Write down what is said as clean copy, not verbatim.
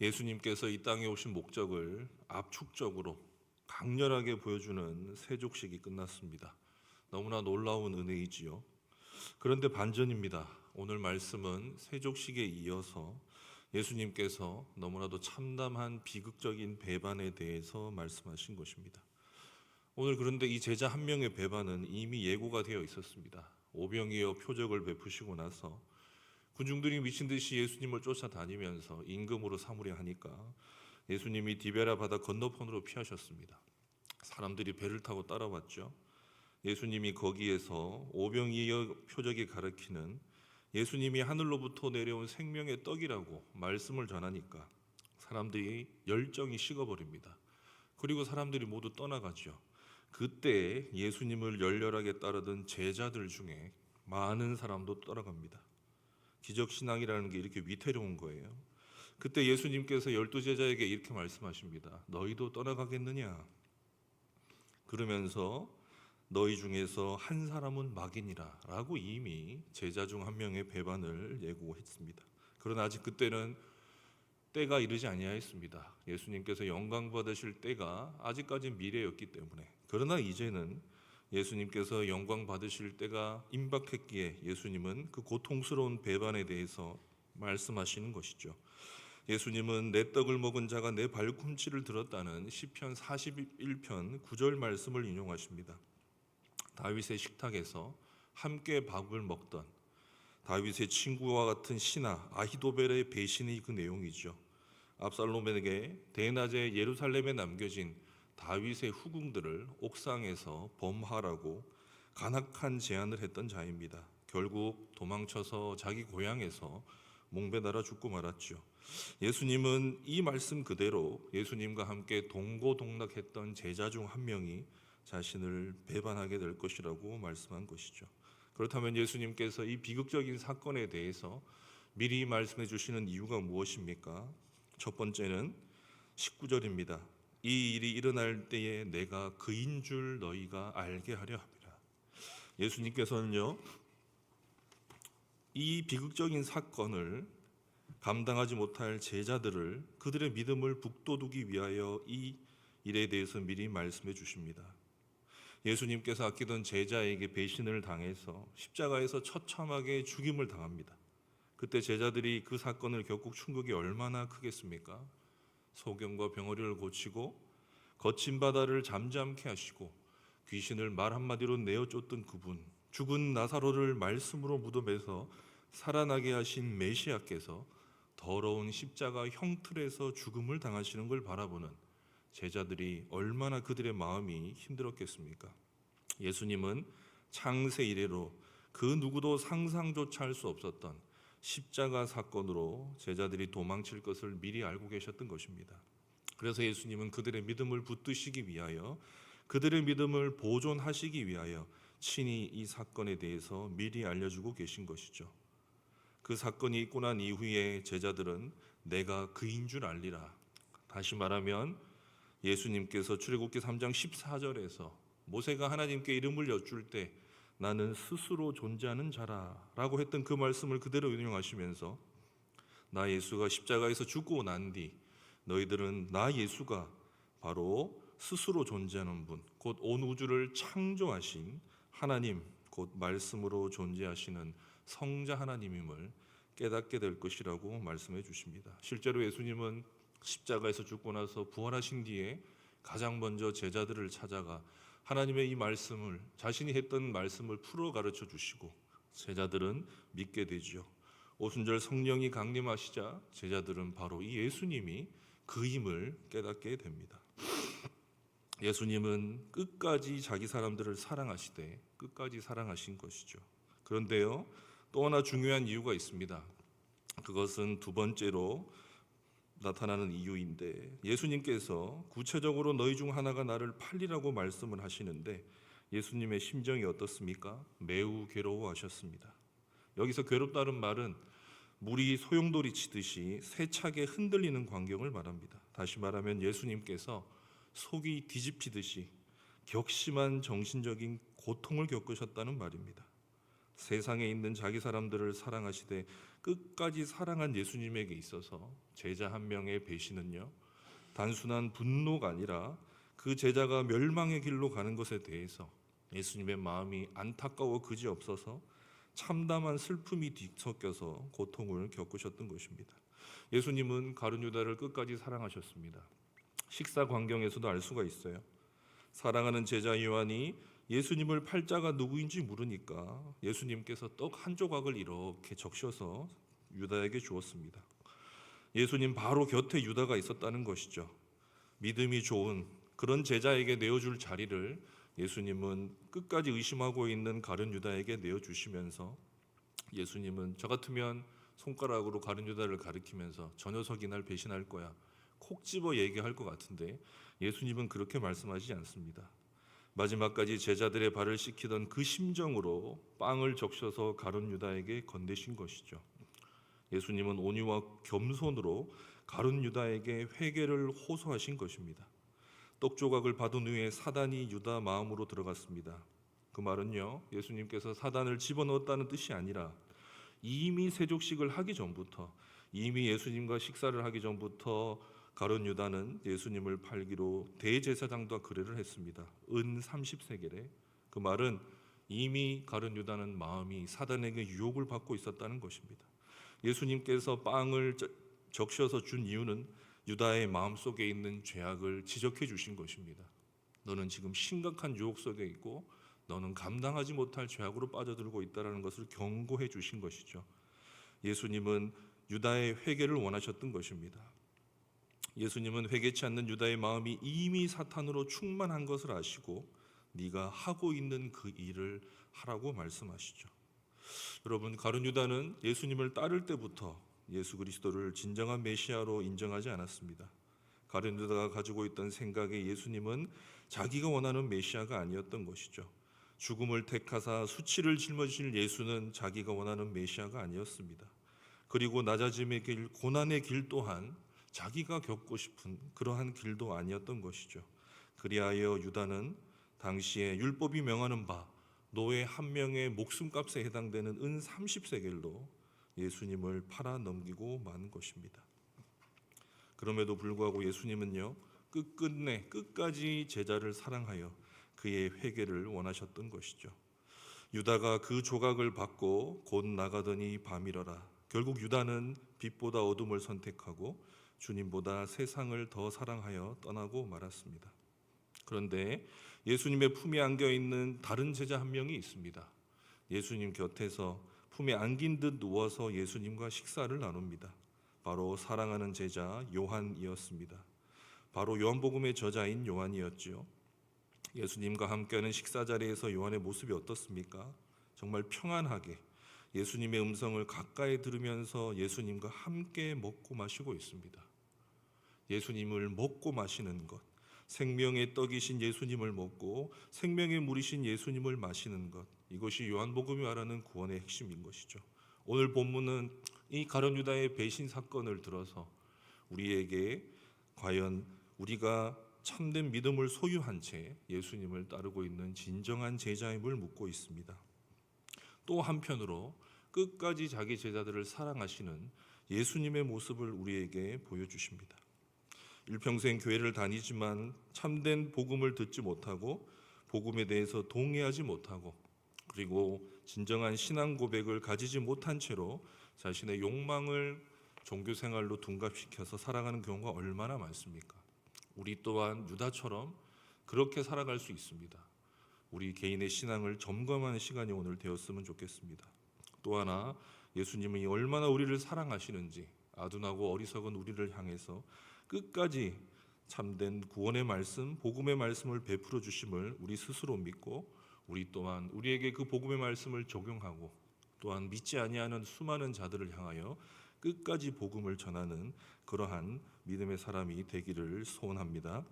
예수님께서 이 땅에 오신 목적을 압축적으로 강렬하게 보여주는 세족식이 끝났습니다. 너무나 놀라운 은혜이지요. 그런데 반전입니다. 오늘 말씀은 세족식에 이어서 예수님께서 너무나도 참담한 비극적인 배반에 대해서 말씀하신 것입니다. 오늘 그런데 이 제자 한 명의 배반은 이미 예고가 되어 있었습니다. 오병이어 표적을 베푸시고 나서 군중들이 미친 듯이 예수님을 쫓아다니면서 임금으로 삼으려 하니까 예수님이 디베라 바다 건너편으로 피하셨습니다. 사람들이 배를 타고 따라왔죠. 예수님이 거기에서 오병이어 표적이 가리키는 예수님이 하늘로부터 내려온 생명의 떡이라고 말씀을 전하니까 사람들이 열정이 식어버립니다. 그리고 사람들이 모두 떠나가죠. 그때 예수님을 열렬하게 따르던 제자들 중에 많은 사람도 떠나갑니다. 기적신앙이라는 게 이렇게 위태로운 거예요. 그때 예수님께서 12제자에게 이렇게 말씀하십니다. 너희도 떠나가겠느냐? 그러면서 너희 중에서 한 사람은 막이니라 라고 이미 제자 중 한 명의 배반을 예고했습니다. 그러나 아직 그때는 때가 이르지 아니하였습니다. 예수님께서 영광 받으실 때가 아직까지 미래였기 때문에. 그러나 이제는 예수님께서 영광 받으실 때가 임박했기에 예수님은 그 고통스러운 배반에 대해서 말씀하시는 것이죠. 예수님은 내 떡을 먹은 자가 내 발꿈치를 들었다는 시편 41편 9절 말씀을 인용하십니다. 다윗의 식탁에서 함께 밥을 먹던 다윗의 친구와 같은 신하 아히도벨의 배신이 그 내용이죠. 압살롬에게 대낮에 예루살렘에 남겨진 다윗의 후궁들을 옥상에서 범하라고 간악한 제안을 했던 자입니다. 결국 도망쳐서 자기 고향에서 몽배나라 죽고 말았죠. 예수님은 이 말씀 그대로 예수님과 함께 동고동락했던 제자 중 한 명이 자신을 배반하게 될 것이라고 말씀한 것이죠. 그렇다면 예수님께서 이 비극적인 사건에 대해서 미리 말씀해 주시는 이유가 무엇입니까? 첫 번째는 19절입니다. 이 일이 일어날 때에 내가 그인 줄 너희가 알게 하려 합니다. 예수님께서는요, 이 비극적인 사건을 감당하지 못할 제자들을 그들의 믿음을 북돋우기 위하여 이 일에 대해서 미리 말씀해 주십니다. 예수님께서 아끼던 제자에게 배신을 당해서 십자가에서 처참하게 죽임을 당합니다. 그때 제자들이 그 사건을 겪고 충격이 얼마나 크겠습니까? 소경과 병어리를 고치고 거친 바다를 잠잠케 하시고 귀신을 말 한마디로 내어 쫓던 그분, 죽은 나사로를 말씀으로 무덤에서 살아나게 하신 메시아께서 더러운 십자가 형틀에서 죽음을 당하시는 걸 바라보는 제자들이 얼마나 그들의 마음이 힘들었겠습니까? 예수님은 창세 이래로 그 누구도 상상조차 할 수 없었던 십자가 사건으로 제자들이 도망칠 것을 미리 알고 계셨던 것입니다. 그래서 예수님은 그들의 믿음을 붙드시기 위하여, 그들의 믿음을 보존하시기 위하여 친히 이 사건에 대해서 미리 알려주고 계신 것이죠. 그 사건이 있고 난 이후에 제자들은 내가 그인 줄 알리라. 다시 말하면 예수님께서 출애굽기 3장 14절에서 모세가 하나님께 이름을 여쭐 때 나는 스스로 존재하는 자라 라고 했던 그 말씀을 그대로 인용하시면서 나 예수가 십자가에서 죽고 난 뒤 너희들은 나 예수가 바로 스스로 존재하는 분, 곧 온 우주를 창조하신 하나님, 곧 말씀으로 존재하시는 성자 하나님임을 깨닫게 될 것이라고 말씀해 주십니다. 실제로 예수님은 십자가에서 죽고 나서 부활하신 뒤에 가장 먼저 제자들을 찾아가 하나님의 이 말씀을, 자신이 했던 말씀을 풀어 가르쳐 주시고 제자들은 믿게 되죠. 오순절 성령이 강림하시자 제자들은 바로 이 예수님이 그임을 깨닫게 됩니다. 예수님은 끝까지 자기 사람들을 사랑하시되 끝까지 사랑하신 것이죠. 그런데요, 또 하나 중요한 이유가 있습니다. 그것은 두 번째로 나타나는 이유인데, 예수님께서 구체적으로 너희 중 하나가 나를 팔리라고 말씀을 하시는데 예수님의 심정이 어떻습니까? 매우 괴로워하셨습니다. 여기서 괴롭다는 말은 물이 소용돌이 치듯이 세차게 흔들리는 광경을 말합니다. 다시 말하면 예수님께서 속이 뒤집히듯이 격심한 정신적인 고통을 겪으셨다는 말입니다. 세상에 있는 자기 사람들을 사랑하시되 끝까지 사랑한 예수님에게 있어서 제자 한 명의 배신은요, 단순한 분노가 아니라 그 제자가 멸망의 길로 가는 것에 대해서 예수님의 마음이 안타까워 그지없어서 참담한 슬픔이 뒤섞여서 고통을 겪으셨던 것입니다. 예수님은 가룟 유다를 끝까지 사랑하셨습니다. 식사 광경에서도 알 수가 있어요. 사랑하는 제자 요한이 예수님을 팔자가 누구인지 물으니까 예수님께서 떡 한 조각을 이렇게 적셔서 유다에게 주었습니다. 예수님 바로 곁에 유다가 있었다는 것이죠. 믿음이 좋은 그런 제자에게 내어줄 자리를 예수님은 끝까지 의심하고 있는 가룟 유다에게 내어주시면서, 예수님은 저 같으면 손가락으로 가룟 유다를 가리키면서 저 녀석이 날 배신할 거야, 콕 집어 얘기할 것 같은데 예수님은 그렇게 말씀하시지 않습니다. 마지막까지 제자들의 발을 씻기던 그 심정으로 빵을 적셔서 가룟 유다에게 건네신 것이죠. 예수님은 온유와 겸손으로 가룟 유다에게 회개를 호소하신 것입니다. 떡 조각을 받은 후에 사단이 유다 마음으로 들어갔습니다. 그 말은요, 예수님께서 사단을 집어넣었다는 뜻이 아니라 이미 세족식을 하기 전부터, 이미 예수님과 식사를 하기 전부터 가룟 유다는 예수님을 팔기로 대제사장과 거래를 했습니다. 은 30세겔에. 그 말은 이미 가룟 유다는 마음이 사단에게 유혹을 받고 있었다는 것입니다. 예수님께서 빵을 적셔서 준 이유는 유다의 마음속에 있는 죄악을 지적해 주신 것입니다. 너는 지금 심각한 유혹 속에 있고 너는 감당하지 못할 죄악으로 빠져들고 있다는 것을 경고해 주신 것이죠. 예수님은 유다의 회개를 원하셨던 것입니다. 예수님은 회개치 않는 유다의 마음이 이미 사탄으로 충만한 것을 아시고 네가 하고 있는 그 일을 하라고 말씀하시죠. 여러분, 가룟 유다는 예수님을 따를 때부터 예수 그리스도를 진정한 메시아로 인정하지 않았습니다. 가룟 유다가 가지고 있던 생각에 예수님은 자기가 원하는 메시아가 아니었던 것이죠. 죽음을 택하사 수치를 짊어지실 예수는 자기가 원하는 메시아가 아니었습니다. 그리고 낮아짐의 길, 고난의 길 또한 자기가 겪고 싶은 그러한 길도 아니었던 것이죠. 그리하여 유다는 당시에 율법이 명하는 바 노예 한 명의 목숨값에 해당되는 은 30세겔로 예수님을 팔아 넘기고 만 것입니다. 그럼에도 불구하고 예수님은요, 끝까지 제자를 사랑하여 그의 회개를 원하셨던 것이죠. 유다가 그 조각을 받고 곧 나가더니 밤이러라. 결국 유다는 빛보다 어둠을 선택하고 주님보다 세상을 더 사랑하여 떠나고 말았습니다. 그런데 예수님의 품에 안겨 있는 다른 제자 한 명이 있습니다. 예수님 곁에서 품에 안긴 듯 누워서 예수님과 식사를 나눕니다. 바로 사랑하는 제자 요한이었습니다. 바로 요한복음의 저자인 요한이었죠. 예수님과 함께하는 식사 자리에서 요한의 모습이 어떻습니까? 정말 평안하게 예수님의 음성을 가까이 들으면서 예수님과 함께 먹고 마시고 있습니다. 예수님을 먹고 마시는 것, 생명의 떡이신 예수님을 먹고 생명의 물이신 예수님을 마시는 것, 이것이 요한복음이 말하는 구원의 핵심인 것이죠. 오늘 본문은 이 가룟 유다의 배신 사건을 들어서 우리에게 과연 우리가 참된 믿음을 소유한 채 예수님을 따르고 있는 진정한 제자임을 묻고 있습니다. 또 한편으로 끝까지 자기 제자들을 사랑하시는 예수님의 모습을 우리에게 보여주십니다. 일평생 교회를 다니지만 참된 복음을 듣지 못하고 복음에 대해서 동의하지 못하고 그리고 진정한 신앙 고백을 가지지 못한 채로 자신의 욕망을 종교 생활로 둔갑시켜서 살아가는 경우가 얼마나 많습니까? 우리 또한 유다처럼 그렇게 살아갈 수 있습니다. 우리 개인의 신앙을 점검하는 시간이 오늘 되었으면 좋겠습니다. 또 하나, 예수님이 얼마나 우리를 사랑하시는지 아둔하고 어리석은 우리를 향해서 끝까지 참된 구원의 말씀, 복음의 말씀을 베풀어 주심을 우리 스스로 믿고 우리 또한 우리에게 그 복음의 말씀을 적용하고 또한 믿지 아니하는 수많은 자들을 향하여 끝까지 복음을 전하는 그러한 믿음의 사람이 되기를 소원합니다.